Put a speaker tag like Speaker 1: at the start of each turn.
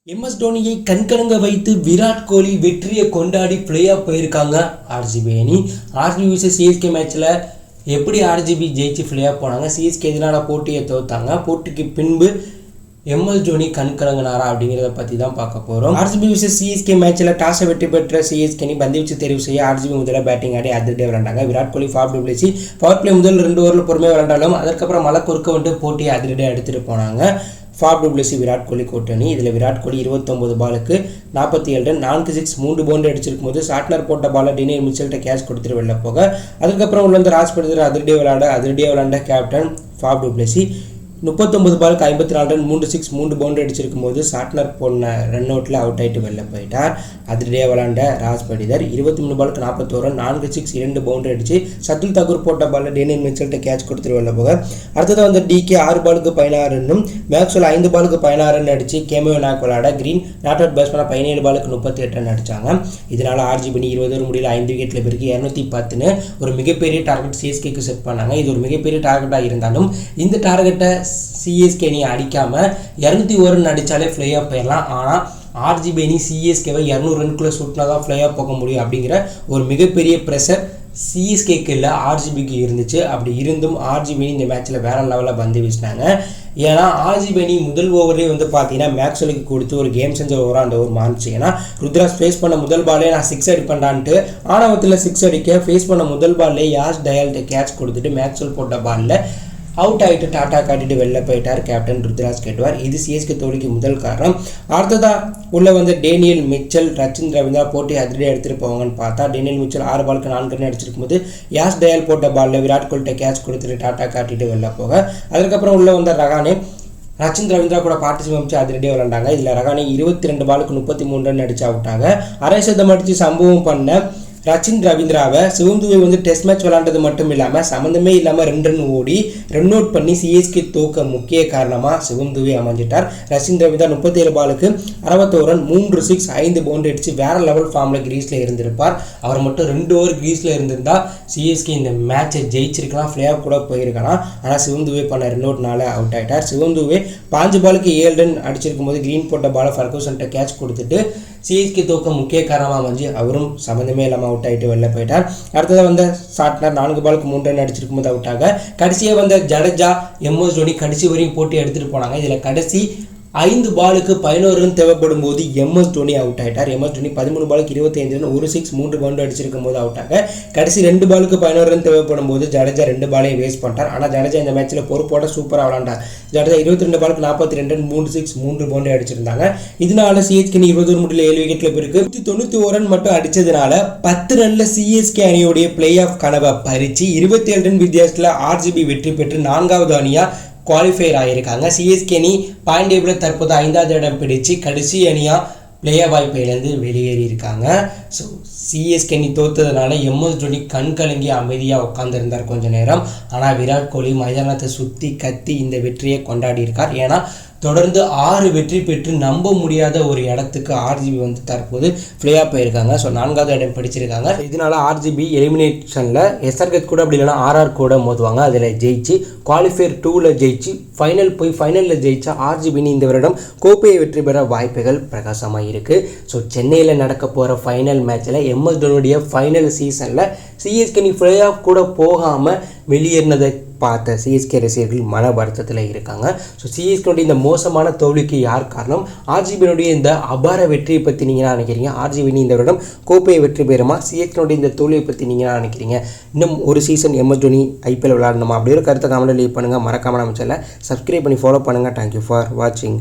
Speaker 1: MS தோனியை கண்கலங்க வைத்து விராட் கோலி வெற்றியை கொண்டாடி பிளே ஆஃப் போயிருக்காங்க ஆர்ஜிபி அணி. ஆர்ஜிபி vs சிஎஸ்கே மேட்ச்சில் எப்படி ஆர்ஜிபி ஜெயிச்சு பிளே ஆஃப் போனாங்க, சிஎஸ்கே எதனால போட்டியை தோத்தாங்க, போட்டிக்கு பின்பு MS தோனி கண்கலங்கினாரா அப்படிங்கிறத பற்றி தான் பார்க்க போகிறோம். ஆர்ஜிபி vs சிஎஸ்கே மேட்ச்சில் டாஸை வெற்றி பெற்ற சிஎஸ்கே அணி பந்து வீச்சு தெரிவு செய்ய ஆர்ஜிபி முதல்ல பேட்டிங் ஆடி அதிரடியாக விளையாண்டாங்க. Virat Kohli Faf du Plessis power play முதல் 2 ஓவரில் பொறுமையாக விளையாண்டாலும் அதுக்கப்புறம் மழை குறுக்க வந்து போட்டியை அதிரடியாக எடுத்துகிட்டு போனாங்க. Faf du Plessis Virat Kohli கூட்டணி. இதில் விராட் கோலி 29 பாலுக்கு 47 ரன் 4 6 3 பவுண்டரி அடிச்சிருக்கும் போது ஷார்ட்னர் போட்ட பாலை டேனியல் மிச்சல்கிட்ட கேட்ச் கொடுத்துட்டு வெளில போக, அதுக்கப்புறம் உள்ள வந்து ராஜ்படுத்தர் அதிரடியாக விளையாண்ட கேப்டன் ஃபாப் டு பிளேசி 39 பாலுக்கு 54 ரன் 3 6 3 பவுண்டரி அடிச்சிருக்கும் போது ஷார்ட்னர் போன ரன் அவுட்டில் அவுட் ஆகிட்டு வெளில போயிட்டார். அதிரடியாக விளையாண்ட ராஜ் படிதர் 23 பாலுக்கு 41 ரன் 4 6 2 பவுண்டரி அடிச்சு சத்துல் தாக்கூர் போட்ட பாலில் டேனியல் மிச்சல்கிட்ட கேட்ச் கொடுத்துட்டு வெளில போக, அடுத்ததாக வந்து டிகே 6 பாலுக்கு 16 ரன்னும் மேக்ஸ்வெல் 5 பாலுக்கு 16 ரன் அடிச்சு கேமியோ நாக் விளையாட கிரீன் நாட் அவுட் பேட்ஸ்மேனாக 17 பாலுக்கு 38 ரன் அடித்தாங்க. இதனால் ஆர்ஜிபி அணி 20 ஓவர் முடியல 5 விக்கெட்டில் பிறகு 210ன்னு ஒரு மிகப்பெரிய டார்கெட் சிஎஸ்கேக்கு செட் பண்ணாங்க. இது ஒரு மிகப்பெரிய டார்கெட்டாக இருந்தாலும் இந்த டார்கெட்டை சிஎஸ்கே அணி அடிக்காமல் 201 ரன் அடித்தாலே ஃப்ளே ஆஃப் போயிடலாம். ஆனால் ஆர்ஜிபி அணி சிஎஸ்கேவை 200 ரன்குள்ளே சுட்டினா தான் ஃப்ளே ஆஃப் போக முடியும் அப்படிங்கிற ஒரு மிகப்பெரிய ப்ரெஷர் சிஎஸ்கேக்கு இல்லை ஆர்ஜிபிக்கு இருந்துச்சு. அப்படி இருந்தும் ஆர்ஜிபி அணி இந்த மேட்ச்சில் வேறு லெவலில் பந்து வீசினாங்க. ஏன்னா ஆர்ஜிபி அணி முதல் ஓவரே வந்து பார்த்தீங்கன்னா மேக்ஸ்வெலுக்கு கொடுத்து ஒரு கேம் செஞ்சர் ஓவராக அந்த ஓவர் மாறிச்சு. ஏன்னா ருத்ராஜ் ஃபேஸ் பண்ண முதல் பாலே நான் 6 அடிப்பேன்டான்ட்டு ஆணவத்தில் 6 அடிக்க ஃபேஸ் பண்ண முதல் பால்லே யாஷ் டயால்கிட்ட கேட்ச் கொடுத்துட்டு மேக்ஸ்வெல் போட்ட பாலில் அவுட் ஆகிட்டு டாட்டா காட்டிட்டு வெளில போயிட்டார் கேப்டன் ருத்ராஜ் கேட்வார். இது சிஎஸ்கே தோல்விக்கு முதல் காரணம். அடுத்ததாக உள்ள வந்து டேனியல் மிச்சல் ரச்சின் ரவீந்திரா போட்டி அதிரடியாக எடுத்துகிட்டு போவாங்கன்னு பார்த்தா டேனியல் மிச்சல் 6 பாலுக்கு 4 ரன் அடிச்சிருக்கும் போது யாஷ் டயால் போட்ட பாலில் விராட் கோலிட்ட கேட்ச் கொடுத்துட்டு டாட்டா காட்டிட்டு வெளில போக, அதுக்கப்புறம் உள்ள வந்த ரகானே ரச்சின் ரவீந்திரா கூட பார்ட்டிசிபேட் அதிரடியாக விளையாண்டாங்க. இதில் ரகானே 22 பாலுக்கு 33 ரன் அடிச்சு அவுட்டாங்க. அரை சதம் அடித்து சம்பவம் பண்ண ரச்சின் ரவீந்திராவை சிவந்துவை வந்து டெஸ்ட் மேட்ச் விளையாண்டது மட்டும் இல்லாமல் சம்மந்தமே இல்லாமல் 2 ரன் ஓடி ரன் அவுட் பண்ணி சிஎஸ்கே தோக்க முக்கிய காரணமாக சிவந்துவை அமைஞ்சிட்டார். ரச்சின் ரவீந்திரா 37 பாலுக்கு 61 ரன் 3 6 5 பவுண்டரி அடித்து வேறு லெவல் ஃபார்மில் கிரீஸில் இருந்திருப்பார். அவர் மட்டும் 2 ஓவர் கிரீஸில் இருந்திருந்தால் சிஎஸ்கே இந்த மேட்சை ஜெயிச்சிருக்கலாம், ஃப்ளே ஆஃப் கூட போயிருக்கலாம். ஆனால் சிவந்துவை பண்ண ரன் அவுட்னால அவுட் ஆகிட்டார். சிவந்துவை 5 பாலுக்கு 7 ரன் அடிச்சிருக்கும் போது கிரீன் போட்ட பாலை ஃபர்கூசன்ட்ட கேட்ச் கொடுத்துட்டு சிஎஸ்கே தோக்க முக்கிய காரணமாக அமைஞ்சு அவரும் சம்மந்தமே இல்லாமல் அவுட் ஆகிட்டு வெளில போயிட்டார். அடுத்ததாக வந்த ஷார்ட்னர் 4 பாலுக்கு 3 ரன் அடிச்சிருக்கும் போது அவுட் ஆக, கடைசியாக வந்த ஜடேஜா MS தோனி கடைசி வரையும் போட்டி எடுத்துகிட்டு போனாங்க. இதில் கடைசி 5 பாலுக்கு 11 ரன் தேவைப்படும் போது MS தோனி அவுட் ஆகிட்டார். MS தோனி 13 பாலுக்கு 25 ரன் 1 6 3 பவுண்டரி அடிச்சிருக்கும் போது அவுட் ஆக, கடைசி 2 பாலுக்கு 11 ரன் தேவைப்படும் போது ஜடேஜா 2 பாலையும் வேஸ்ட் பண்ணிட்டார். ஆனால் ஜடேஜா இந்த மேட்ச்சில் பொறுப்போட சூப்பராக விளாண்டார். ஜடேஜா 22 பாலுக்கு 42 ரன் 3 6 3 பவுண்டரி அடிச்சிருந்தாங்க. இதனால சிஎஸ்கே 20 ஓவர் முடியல 7 விக்கெட்டில் பிறகு 191 ரன் மட்டும் அடித்ததுனால 10 ரன்ல சிஎஸ்கே அணியுடைய பிளே ஆஃப் கனவை பறித்து 27 ரன் வித்தியாசத்தில் ஆர்ஜிபி வெற்றி பெற்று 4வது அணியாக குவாலிஃபையர் ஆகியிருக்காங்க. சிஎஸ்கே அணி பாயிண்ட் டேபிளில் தற்போது 5வது இடம் பிடிச்சு கடைசி அணியாக பிளேயர் வாய்ப்பிலேருந்து வெளியேறி இருக்காங்க. ஸோ சிஎஸ்கே அணி தோற்றதுனால MS தோனி கண் கலங்கி அமைதியாக உட்காந்துருந்தார் கொஞ்ச நேரம். ஆனால் விராட் கோலி மைதானத்தை சுற்றி கத்தி இந்த வெற்றியை கொண்டாடி இருக்கார். ஏன்னா தொடர்ந்து 6 வெற்றி பெற்று நம்ப முடியாத ஒரு இடத்துக்கு ஆர்ஜிபி வந்து தற்போது பிளே ஆஃப் போயிருக்காங்க. ஸோ 4வது இடம் பிடிச்சிருக்காங்க. இதனால ஆர்ஜிபி எலிமினேஷனில் எஸ்ஆர்கே கூட அப்படி இல்லைனா RR கூட மோதுவாங்க. அதில் ஜெயிச்சு குவாலிஃபயர் 2ல் ஜெயிச்சு ஃபைனலில் ஜெயிச்சா ஆர்ஜிபி இந்த வருடம் கோப்பையை வெற்றி பெற வாய்ப்புகள் பிரகாசமாக இருக்குது. ஸோ சென்னையில் நடக்க போகிற ஃபைனல் மேட்ச்சில் MS தோனியுடைய ஃபைனல் சீசனில் சிஎஸ்கே அணி பிளே ஆஃப் கூட போகாமல் வெளியேறினதை பார்த்த சிஎஸ்கே ரசிகர்கள் மன வருத்தத்தில் இருக்காங்க. ஸோ சிஎஸ்கேனுடைய இந்த மோசமான தோல்விக்கு யார் காரணம், ஆர்ஜிபியினுடைய இந்த அபார வெற்றியை பற்றி நீங்கள் என்ன நினைக்கிறீங்க, ஆர்ஜிபி இந்த வருடம் கோப்பையை வெற்றி பெறுமா, சிஎஸ்கேனுடைய இந்த தோல்வியை பற்றி நீங்கள் என்ன நினைக்கிறீங்க, இன்னும் ஒரு சீசன் MS தோனி IPL விளையாடணுமா அப்படி ஒரு கருத்தை கமெண்ட்டில் லீவ் பண்ணுங்கள். மறக்காமல் நம்ம சேனலை சப்ஸ்கிரைப் பண்ணி ஃபாலோ பண்ணுங்கள். தேங்க்யூ ஃபார் வாட்சிங்.